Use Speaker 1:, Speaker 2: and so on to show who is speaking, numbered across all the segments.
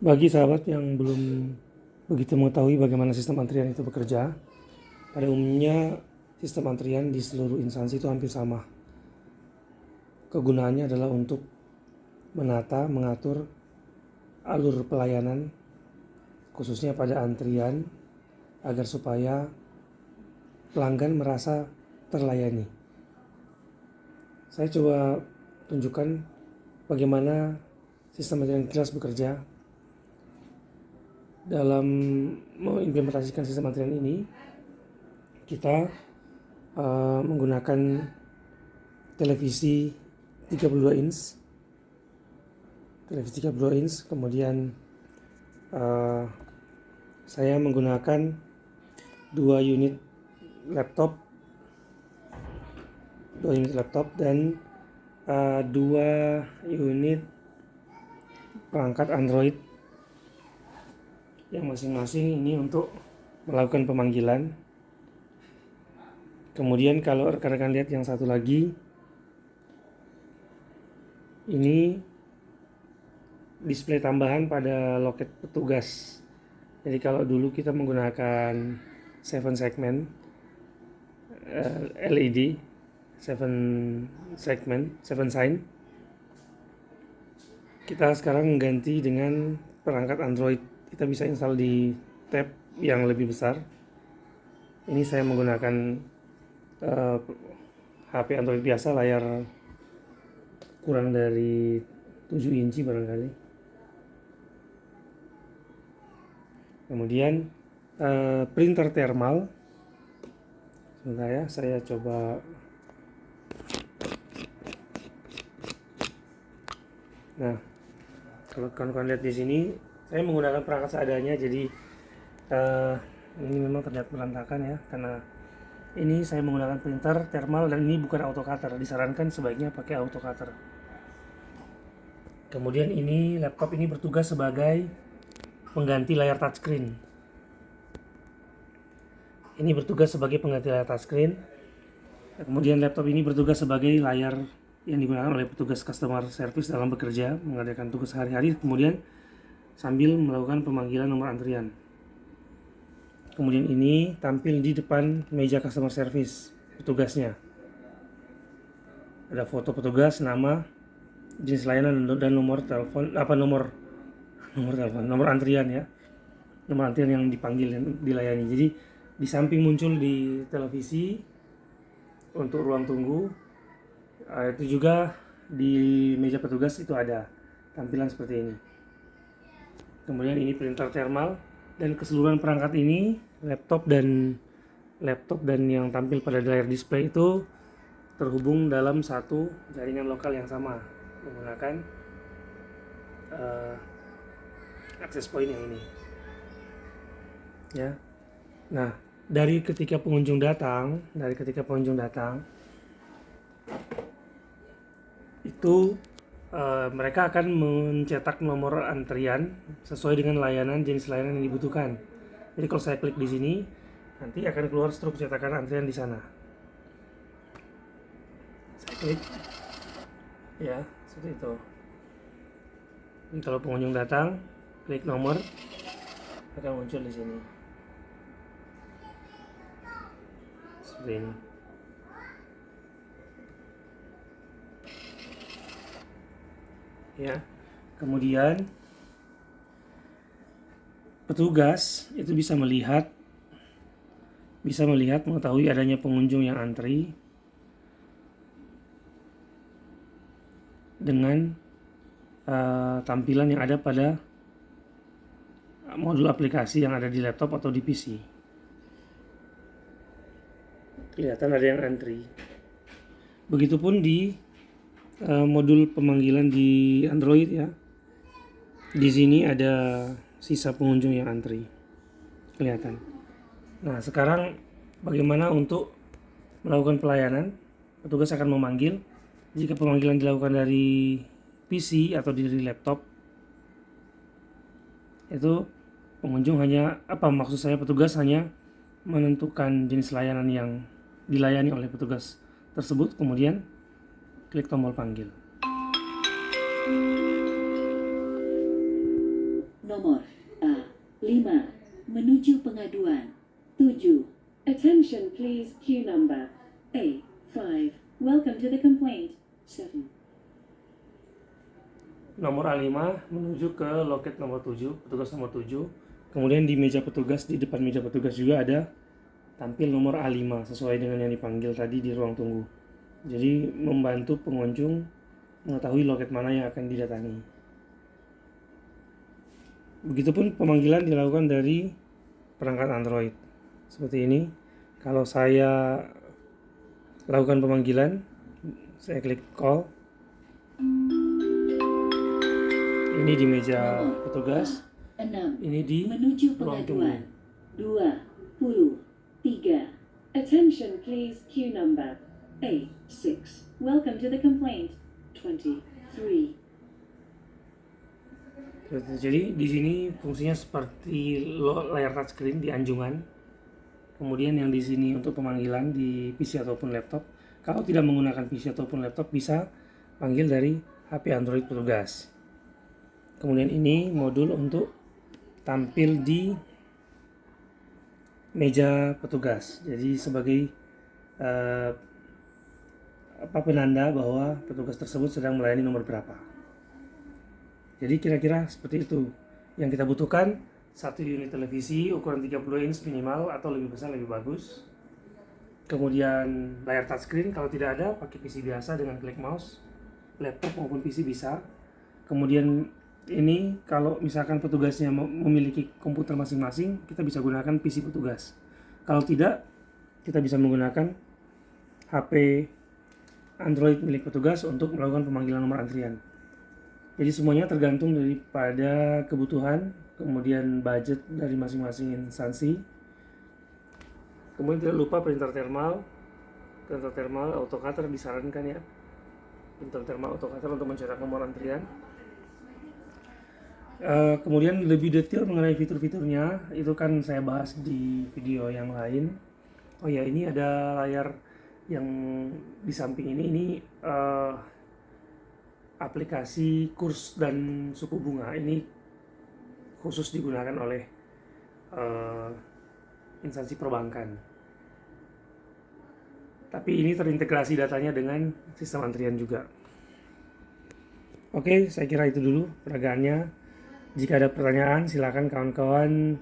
Speaker 1: Bagi sahabat yang belum begitu mengetahui bagaimana sistem antrian itu bekerja, pada umumnya sistem antrian di seluruh instansi itu hampir sama. Kegunaannya adalah untuk menata, mengatur alur pelayanan, khususnya pada antrian, agar supaya pelanggan merasa terlayani. Saya coba tunjukkan bagaimana sistem antrian kilas bekerja. Dalam mengimplementasikan sistem antrian ini, kita menggunakan televisi 32 inch, kemudian saya menggunakan 2 unit laptop, dan 2 unit perangkat Android yang masing-masing ini untuk melakukan pemanggilan. Kemudian kalau rekan-rekan lihat yang satu lagi, ini display tambahan pada loket petugas. Jadi kalau dulu kita menggunakan 7 segment LED, 7 sign, kita sekarang mengganti dengan perangkat Android. Kita bisa install di tab yang lebih besar. Ini saya menggunakan HP Android biasa, layar kurang dari 7 inci barangkali. Kemudian printer thermal. Sebentar ya, saya coba. Nah, kalau kalian lihat di sini, saya menggunakan perangkat seadanya. Jadi ini memang terlihat berantakan ya, karena ini saya menggunakan printer thermal dan ini bukan auto cutter. Disarankan sebaiknya pakai auto cutter. Kemudian ini laptop ini bertugas sebagai pengganti layar touchscreen. Ini bertugas sebagai pengganti layar touchscreen. Kemudian laptop ini bertugas sebagai layar yang digunakan oleh petugas customer service dalam bekerja, mengerjakan tugas sehari-hari, kemudian sambil melakukan pemanggilan nomor antrian. Kemudian ini tampil di depan meja customer service petugasnya. Ada foto petugas, nama, jenis layanan, dan nomor telepon, nomor antrian ya. Nomor antrian yang dipanggil, yang dilayani. Jadi di samping muncul di televisi untuk ruang tunggu, itu juga di meja petugas itu ada tampilan seperti ini. Kemudian ini printer thermal, dan keseluruhan perangkat ini, laptop dan yang tampil pada layar display itu terhubung dalam satu jaringan lokal yang sama menggunakan access point yang ini ya. Nah, dari ketika pengunjung datang itu mereka akan mencetak nomor antrian sesuai dengan jenis layanan yang dibutuhkan. Jadi kalau saya klik di sini, nanti akan keluar struk cetakan antrian di sana. Saya klik, ya seperti itu. Jadi kalau pengunjung datang, klik nomor, akan muncul di sini seperti ini. Ya, kemudian petugas itu bisa melihat mengetahui adanya pengunjung yang antri dengan tampilan yang ada pada modul aplikasi yang ada di laptop atau di PC. Kelihatan ada yang antri. Begitupun di modul pemanggilan di Android ya. Di sini ada sisa pengunjung yang antri. Kelihatan. Nah, sekarang bagaimana untuk melakukan pelayanan? Petugas akan memanggil. Jika pemanggilan dilakukan dari PC atau dari laptop, itu petugas hanya menentukan jenis layanan yang dilayani oleh petugas tersebut, kemudian klik tombol panggil.
Speaker 2: nomor A5 menuju pengaduan. 7. Attention please, queue number A5. Welcome to the complaint. 7.
Speaker 1: Nomor A5 menuju ke loket nomor 7, petugas nomor 7. Kemudian di meja petugas, di depan meja petugas juga ada tampil nomor A5 sesuai dengan yang dipanggil tadi di ruang tunggu. Jadi membantu pengunjung mengetahui loket mana yang akan didatangi. Begitupun pemanggilan dilakukan dari perangkat Android. Seperti ini. Kalau saya lakukan pemanggilan, saya klik call. Ini di meja petugas.
Speaker 2: 6.
Speaker 1: Ini di
Speaker 2: menuju
Speaker 1: ruang tunggu.
Speaker 2: pengaduan. 23. Attention please, queue number A6. Welcome to the complaint. 23.
Speaker 1: Jadi di sini fungsinya seperti layar touchscreen di anjungan. Kemudian yang di sini untuk pemanggilan di PC ataupun laptop. Kalau tidak menggunakan PC ataupun laptop bisa panggil dari HP Android petugas. Kemudian ini modul untuk tampil di meja petugas. Jadi sebagai penanda bahwa petugas tersebut sedang melayani nomor berapa. Jadi kira-kira seperti itu. Yang kita butuhkan 1 unit televisi ukuran 32 inch minimal atau lebih besar lebih bagus. Kemudian layar touchscreen, kalau tidak ada pakai PC biasa dengan klik mouse. Laptop maupun PC bisa. Kemudian ini kalau misalkan petugasnya memiliki komputer masing-masing, kita bisa gunakan PC petugas. Kalau tidak, kita bisa menggunakan HP Android milik petugas untuk melakukan pemanggilan nomor antrian. Jadi semuanya tergantung daripada kebutuhan, kemudian budget dari masing-masing instansi. Kemudian tidak lupa printer thermal autocutter disarankan ya. Printer thermal autocutter untuk mencetak nomor antrian. Kemudian lebih detail mengenai fitur-fiturnya itu kan saya bahas di video yang lain. Oh ya, ini ada layar yang di samping ini aplikasi kurs dan suku bunga. Ini khusus digunakan oleh instansi perbankan. Tapi ini terintegrasi datanya dengan sistem antrian juga. Oke, saya kira itu dulu peragaannya. Jika ada pertanyaan, silakan kawan-kawan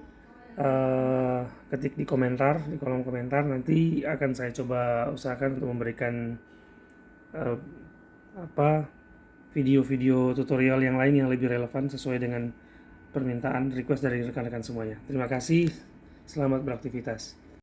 Speaker 1: ketik di komentar, di kolom komentar. Nanti akan saya coba usahakan untuk memberikan video-video tutorial yang lain yang lebih relevan sesuai dengan permintaan request dari rekan-rekan semuanya. Terima kasih, selamat beraktivitas.